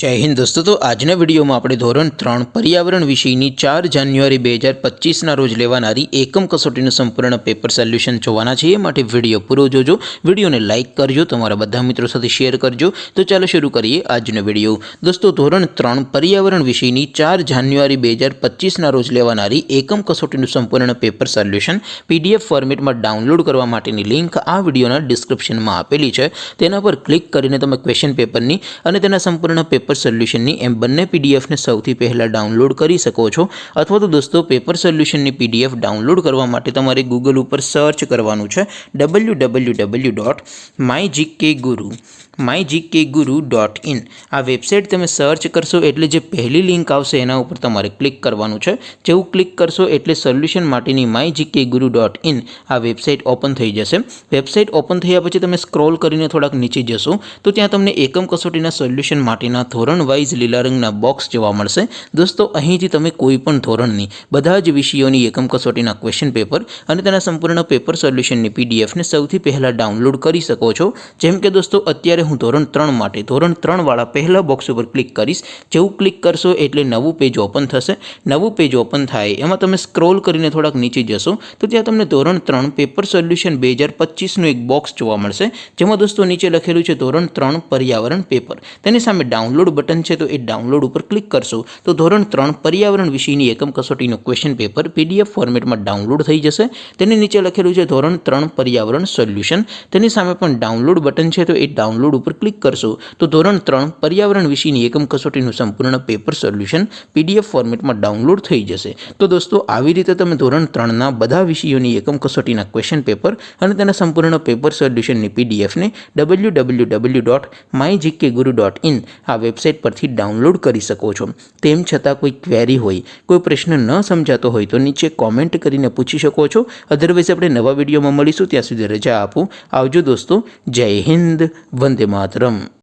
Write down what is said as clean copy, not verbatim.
जय हिंद दोस्तों। तो आजना वीडियो में આપણે ધોરણ 3 પર્યાવરણ વિષયની 4 જાન્યુઆરી 2025 ના રોજ લેવાનારી એકમ કસોટીનું સંપૂર્ણ પેપર સોલ્યુશન જોવાના છે। એ માટે વિડિયો પૂરો જોજો, વિડિયોને લાઈક કરજો, તમારા બધા મિત્રો સાથે શેર કરજો। તો ચાલો શરૂ કરીએ આજનો વિડિયો। દોસ્તો ધોરણ 3 પર્યાવરણ વિષયની 4 જાન્યુઆરી 2025 ના રોજ લેવાનારી એકમ કસોટીનું સંપૂર્ણ પેપર સોલ્યુશન PDF ફોર્મેટમાં ડાઉનલોડ કરવા માટેની લિંક આ વિડિયોના ડિસ્ક્રિપ્શનમાં આપેલી છે। તેના પર ક્લિક કરીને તમે ક્વેશ્ચન પેપરની અને તેના સંપૂર્ણ પેપર સોલ્યુશનની એમ બંને પીડીએફને સૌથી પહેલાં ડાઉનલોડ કરી શકો છો। અથવા તો દોસ્તો પેપર સોલ્યુશનની પીડીએફ ડાઉનલોડ કરવા માટે તમારે ગૂગલ ઉપર સર્ચ કરવાનું છે www.mygkguru.in। આ વેબસાઇટ તમે સર્ચ કરશો એટલે જે પહેલી લિંક આવશે એના ઉપર તમારે ક્લિક કરવાનું છે। જેવું ક્લિક કરશો એટલે સોલ્યુશન માટેની mygkguru.in આ વેબસાઇટ ઓપન થઈ જશે। વેબસાઇટ ઓપન થયા પછી તમે સ્ક્રોલ કરીને થોડાક નીચે જશો તો ત્યાં તમને એકમ કસોટીના સોલ્યુશન માટેના ધોરણ વાઇઝ લીલા રંગના બોક્સ જોવા મળશે। દોસ્તો અહીંથી તમે કોઈ પણ ધોરણની બધા જ વિષયોની એકમ કસોટીના ક્વેશ્ચન પેપર અને તેના સંપૂર્ણ પેપર સોલ્યુશનની પીડીએફને સૌથી પહેલાં ડાઉનલોડ કરી શકો છો। જેમ કે દોસ્તો અત્યારે હું ધોરણ 3 માટે ધોરણ 3 વાળા પહેલા બોક્સ ઉપર ક્લિક કરીશ। જેવું ક્લિક કરશો એટલે નવું પેજ ઓપન થશે। નવું પેજ ઓપન થાય એમાં તમે સ્ક્રોલ કરીને થોડાક નીચે જશો તો ત્યાં તમને ધોરણ 3 પેપર સોલ્યુશન 2025નું એક બોક્સ જોવા મળશે। જેમાં દોસ્તો નીચે લખેલું છે ધોરણ 3 પર્યાવરણ પેપર। તેની સામે ડાઉનલોડ બટન છે તો એ ડાઉનલોડ ઉપર ક્લિક કરશો તો ધોરણ 3 પર્યાવરણ વિષયની એકમ કસોટીનું ક્વેશ્ચન પેપર PDF ફોર્મેટમાં ડાઉનલોડ થઈ જશે। તેની નીચે લખેલું છે ધોરણ 3 પર્યાવરણ સોલ્યુશન। તેની સામે પણ ડાઉનલોડ બટન છે તો એ ડાઉનલોડ ઉપર ક્લિક કરશો તો ધોરણ 3 પર્યાવરણ વિષયની એકમ કસોટીનું સંપૂર્ણ પેપર સોલ્યુશન PDF ફોર્મેટમાં ડાઉનલોડ થઈ જશે। તો દોસ્તો આવી રીતે તમે ધોરણ 3ના બધા વિષયોની એકમ કસોટીના ક્વેશ્ચન પેપર અને તેના સંપૂર્ણ પેપર સોલ્યુશનની પીડીએફને www.mygkguru.in આ વેબસાઇટ પરથી ડાઉનલોડ કરી શકો છો। તેમ છતાં કોઈ ક્વેરી હોય, કોઈ પ્રશ્ન ન સમજાતો હોય તો નીચે કોમેન્ટ કરીને પૂછી શકો છો। અધરવાઇઝ આપણે નવા વિડીયોમાં મળીશું, ત્યાં સુધી રજા આપો। આવજો દોસ્તો। જય હિન્દ, વંદે માતરમ।